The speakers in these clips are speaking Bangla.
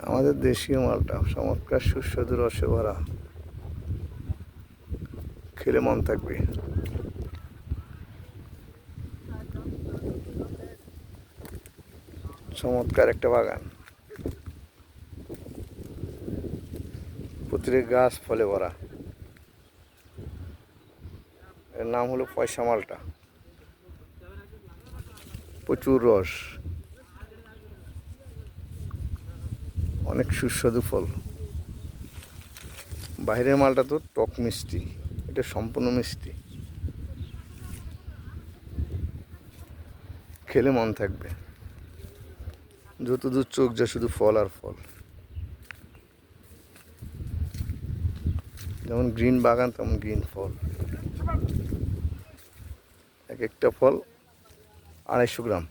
আমাদের দেশীয় মালটা চমৎকার সুস্বাদু রসে ভরা, খেলে মন থাকবে। চমৎকার একটা বাগান, প্রতিটি গাছ ফলে ভরা। এর নাম হলো পয়সা মালটা। প্রচুর রস, অনেক সুস্বাদু ফল। বাইরের মালটা তো টক মিষ্টি, এটা সম্পূর্ণ মিষ্টি, খেলে মন থাকবে। যত দূর চোখ যা শুধু ফল আর ফল। যেমন গ্রিন বাগান তেমন গ্রিন ফল। এক একটা ফল 250 গ্রাম।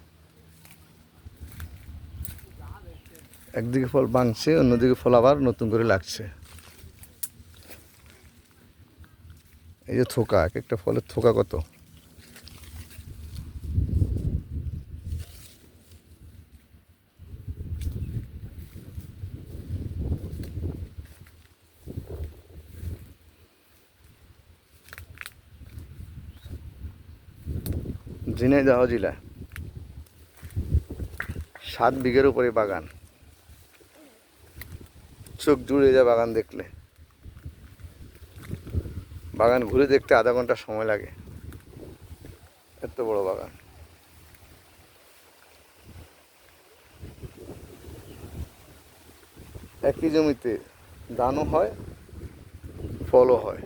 একদিকে ফল ভাঙছে, অন্যদিকে ফল আবার নতুন করে লাগছে। এই যে থোকা, এক একটা ফলের থোকা কত। ঝিনাইদহ জেলা, 7 বিঘের উপরে বাগান। চোখ জুড়ে যায় বাগান দেখলে। বাগান ঘুরে দেখতে আধা ঘন্টা সময় লাগে, এত বড় বাগান। একই জমিতে ধানও হয়, ফলও হয়।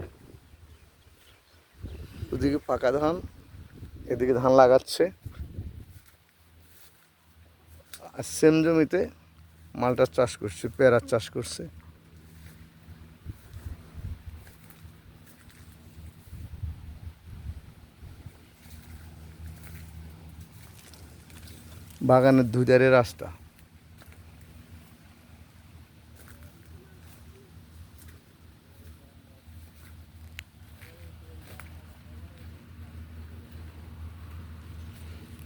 ওদিকে পাকা ধান, এদিকে ধান লাগাচ্ছে। আর সেম জমিতে মালটার চাষ করছে, পেয়ারার চাষ করছে। বাগানের দুই ধারে রাস্তা।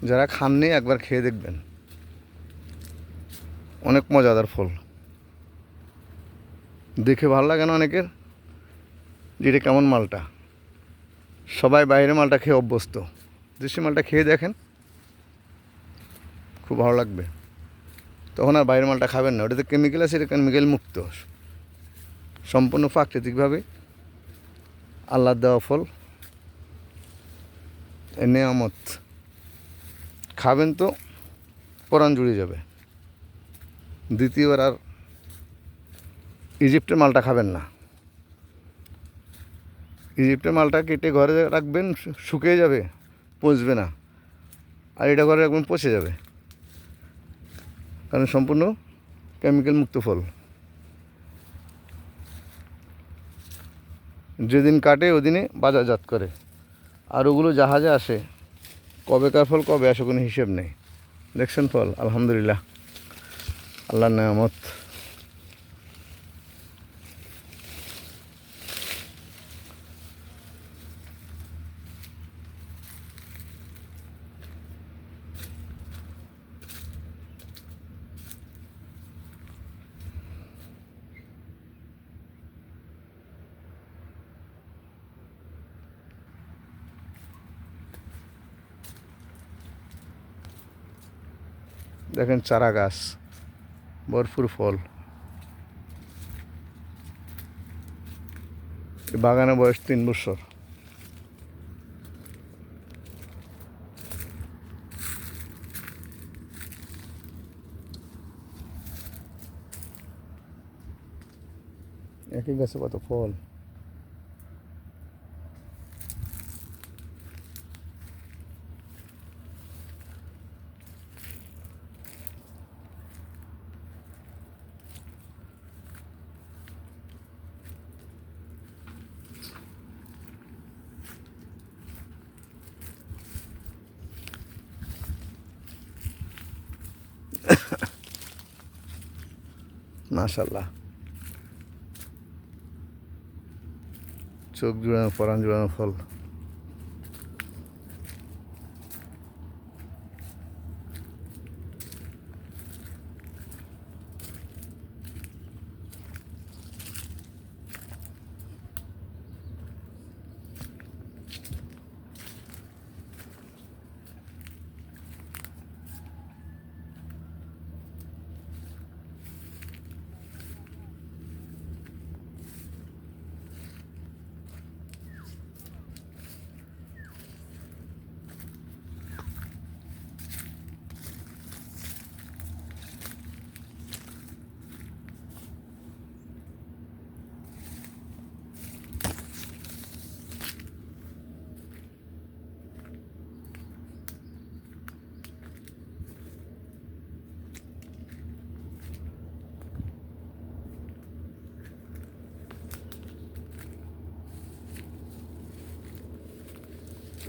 যারা খাননি একবার খেয়ে দেখবেন, অনেক মজাদার ফল। দেখে ভালো লাগে না অনেকের, যেটা কেমন মালটা। সবাই বাইরের মালটা খেয়ে অভ্যস্ত, দেশি মালটা খেয়ে দেখেন, খুব ভালো লাগবে। তখন আর বাইরের মালটা খাবেন না, ওটাতে কেমিক্যাল আছে, এটা কেমিক্যাল মুক্ত, সম্পূর্ণ প্রাকৃতিকভাবে আল্লাহর দেওয়া ফল, এ নেয়ামত। খাবেন তো পরাণ জুড়ে যাবে। দ্বিতীয়বার আর ইজিপ্টের মালটা খাবেন না। ইজিপ্টের মালটা কেটে ঘরে রাখবেন, শুকিয়ে যাবে, পচবে না। আর এটা ঘরে রাখবেন, পচে যাবে, কারণ সম্পূর্ণ কেমিক্যাল মুক্ত ফল। যেদিন কাটে ওদিনে বাজারজাত করে। আর ওগুলো জাহাজে আসে, কবেকার ফল কবে আসে কোনো হিসেব নেই। দেখছেন ফল, আলহামদুলিল্লাহ, আল্লাহর নেয়ামত। দেখেন চারা গাছ, ভরপুর ফল। এই বাগানের বয়স 3 বছর। একই গাছে কত ফল। মাশাল্লাহ, চোখ জুড়ানো, পরাণ জুড়ানো ফল।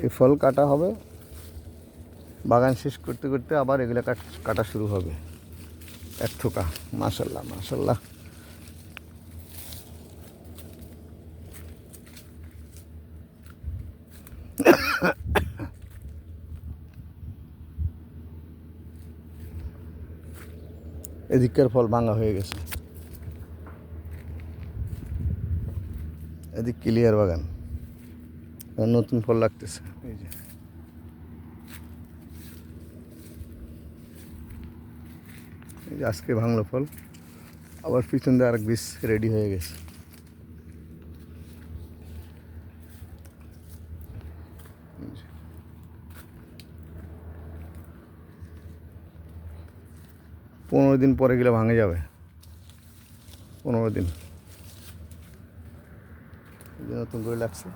এই ফল কাটা হবে, বাগান শেষ করতে করতে আবার এগুলো কাটা শুরু হবে। এক থোকা, মাশাল্লাহ মাশাল্লাহ। এদিককার ফল ভাঙা হয়ে গেছে, এদিক ক্লিয়ার বাগান, নতুন ফল লাগতেছে। এই যে এই যে আজকে ভাঙলো ফল, আবার পিছন দিয়ে আরেক বীজ রেডি হয়ে গেছে। এই যে 15 দিন পরে গেলে ভাঙে যাবে, 15 দিন নতুন করে লাগছে।